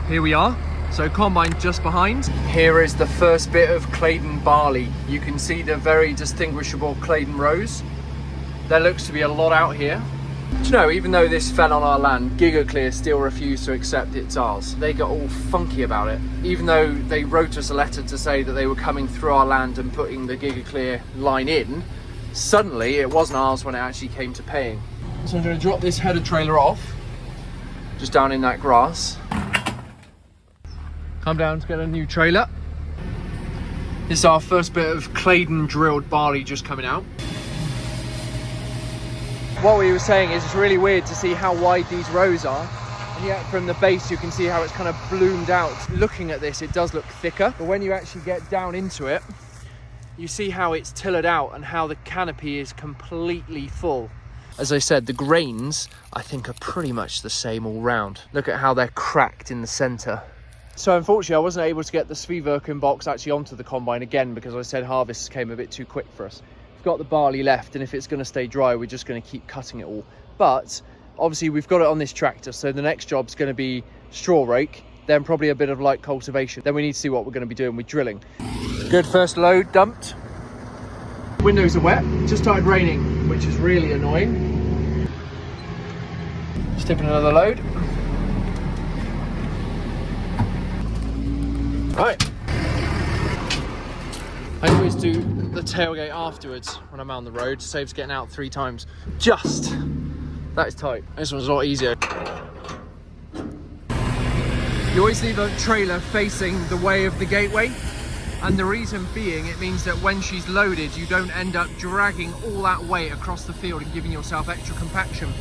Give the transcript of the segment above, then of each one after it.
Here we are. So combine just behind. Here is the first bit of Claydon barley. You can see the very distinguishable Claydon rows. There looks to be a lot out here. Do you know, even though this fell on our land, GigaClear still refused to accept it's ours. They got all funky about it. Even though they wrote us a letter to say that they were coming through our land and putting the GigaClear line in, suddenly it wasn't ours when it actually came to paying. So I'm going to drop this header trailer off, just down in that grass. Come down to get a new trailer. This is our first bit of Claydon drilled barley just coming out. What we were saying is it's really weird to see how wide these rows are, and yet from the base you can see how it's kind of bloomed out. Looking at this, it does look thicker, but when you actually get down into it, you see how it's tillered out and how the canopy is completely full. As I said, the grains I think are pretty much the same all round. Look at how they're cracked in the center. So unfortunately I wasn't able to get the sveaverken box actually onto the combine again, because I said harvests came a bit too quick for us. We've got the barley left, and if it's going to stay dry we're just going to keep cutting it all. But obviously we've got it on this tractor, so the next job's going to be straw rake, then probably a bit of light cultivation. Then we need to see what we're going to be doing with drilling. Good first load dumped. Windows are wet, just started raining, which is really annoying. Just tipping another load. Right. I always do the tailgate afterwards when I'm out on the road. Saves getting out 3 times. Just. That is tight. This one's a lot easier. You always leave a trailer facing the way of the gateway. And the reason being, it means that when she's loaded, you don't end up dragging all that weight across the field and giving yourself extra compaction.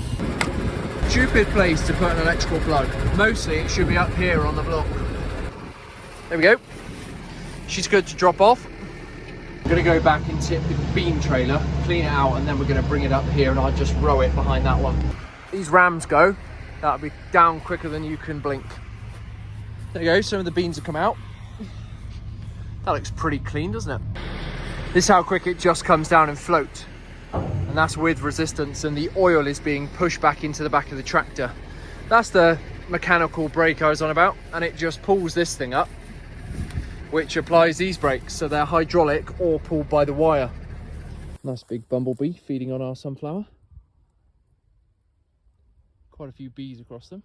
Stupid place to put an electrical plug. Mostly it should be up here on the block. There we go. She's good to drop off. I'm going to go back and tip the beam trailer, clean it out, and then we're going to bring it up here and I'll just row it behind that one. These rams go. That'll be down quicker than you can blink. There you go, some of the beans have come out. That looks pretty clean, doesn't it? This is how quick it just comes down and floats. And that's with resistance, and the oil is being pushed back into the back of the tractor. That's the mechanical brake I was on about, and it just pulls this thing up, which applies these brakes, so they're hydraulic or pulled by the wire. Nice big bumblebee feeding on our sunflower. Quite a few bees across them.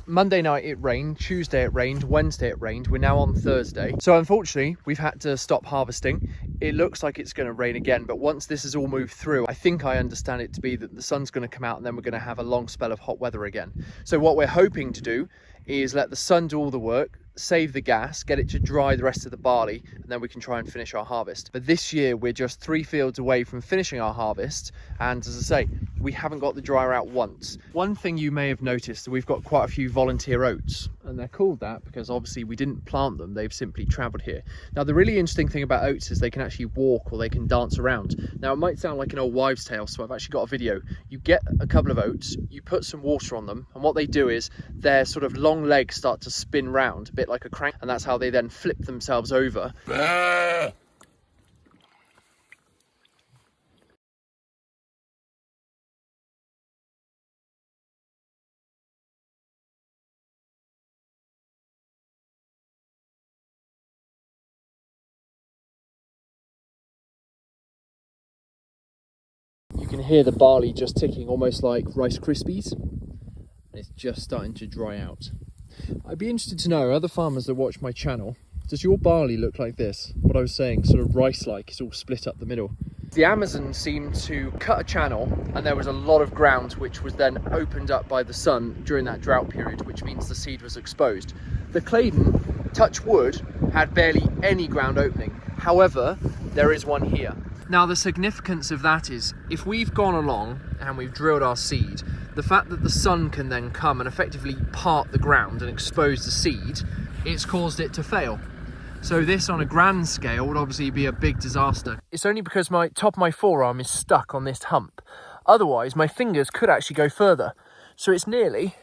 Monday night it rained, Tuesday it rained, Wednesday it rained, we're now on Thursday. So unfortunately we've had to stop harvesting. It looks like it's going to rain again, but once this has all moved through, I think I understand it to be that the sun's going to come out and then we're going to have a long spell of hot weather again. So what we're hoping to do is let the sun do all the work, save the gas, get it to dry the rest of the barley, and then we can try and finish our harvest. But this year we're just 3 fields away from finishing our harvest, and as I say, we haven't got the dryer out once. One thing you may have noticed, we've got quite a few volunteer oats, and they're called that because obviously we didn't plant them, they've simply travelled here. Now the really interesting thing about oats is they can actually walk or they can dance around. Now it might sound like an old wives' tale, so I've actually got a video. You get a couple of oats, you put some water on them, and what they do is their sort of long legs start to spin round, a bit like a crank, and that's how they then flip themselves over. You can hear the barley just ticking, almost like Rice Krispies, and it's just starting to dry out. I'd be interested to know, other farmers that watch my channel, does your barley look like this? What I was saying, sort of rice-like, it's all split up the middle. The Amazon seemed to cut a channel, and there was a lot of ground which was then opened up by the sun during that drought period, which means the seed was exposed. The Claydon, touch wood, had barely any ground opening. However, there is one here. Now the significance of that is, if we've gone along and we've drilled our seed, the fact that the sun can then come and effectively part the ground and expose the seed, it's caused it to fail. So this on a grand scale would obviously be a big disaster. It's only because my top of my forearm is stuck on this hump. Otherwise my fingers could actually go further. So it's nearly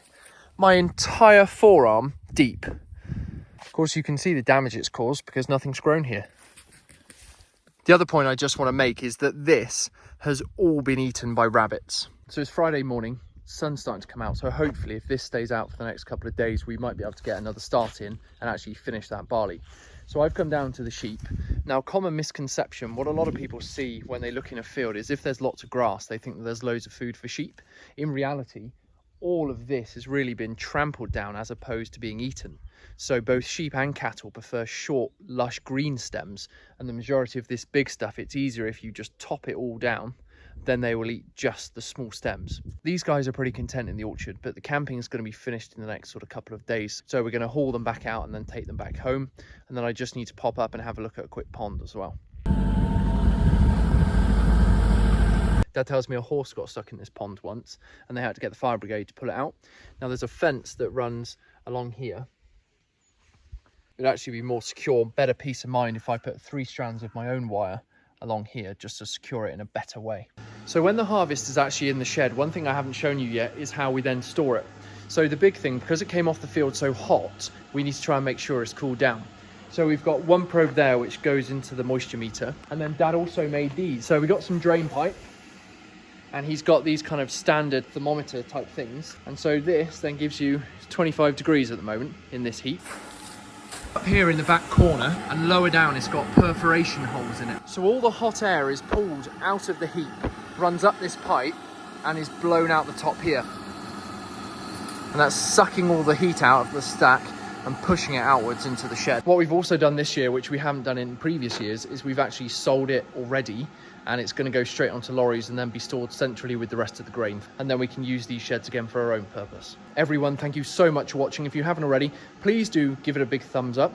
my entire forearm deep. Of course you can see the damage it's caused because nothing's grown here. The other point I just want to make is that this has all been eaten by rabbits. So it's Friday morning, sun's starting to come out, so hopefully if this stays out for the next couple of days, we might be able to get another start in and actually finish that barley. So I've come down to the sheep. Now, common misconception, what a lot of people see when they look in a field is if there's lots of grass, they think that there's loads of food for sheep. In reality, all of this has really been trampled down as opposed to being eaten. So both sheep and cattle prefer short, lush green stems, and the majority of this big stuff, it's easier if you just top it all down, then they will eat just the small stems. These guys are pretty content in the orchard, but the camping is going to be finished in the next sort of couple of days. So we're going to haul them back out and then take them back home. And then I just need to pop up and have a look at a quick pond as well. Dad tells me a horse got stuck in this pond once and they had to get the fire brigade to pull it out. Now there's a fence that runs along here. It'd actually be more secure, better peace of mind if I put 3 strands of my own wire along here just to secure it in a better way. So when the harvest is actually in the shed, one thing I haven't shown you yet is how we then store it. So the big thing, because it came off the field so hot, we need to try and make sure it's cooled down. So we've got one probe there which goes into the moisture meter, and then Dad also made these. So we got some drain pipe, and he's got these kind of standard thermometer type things. And so this then gives you 25 degrees at the moment in this heat. Up here in the back corner and lower down, it's got perforation holes in it. So all the hot air is pulled out of the heap, runs up this pipe and is blown out the top here. And that's sucking all the heat out of the stack and pushing it outwards into the shed. What we've also done this year, which we haven't done in previous years, is we've actually sold it already, and it's going to go straight onto lorries and then be stored centrally with the rest of the grain. And then we can use these sheds again for our own purpose. Everyone, thank you so much for watching. If you haven't already, please do give it a big thumbs up.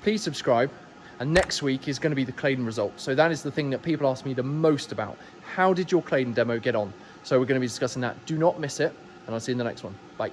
Please subscribe. And next week is going to be the Claydon results. So that is the thing that people ask me the most about. How did your Claydon demo get on? So we're going to be discussing that. Do not miss it. And I'll see you in the next one. Bye.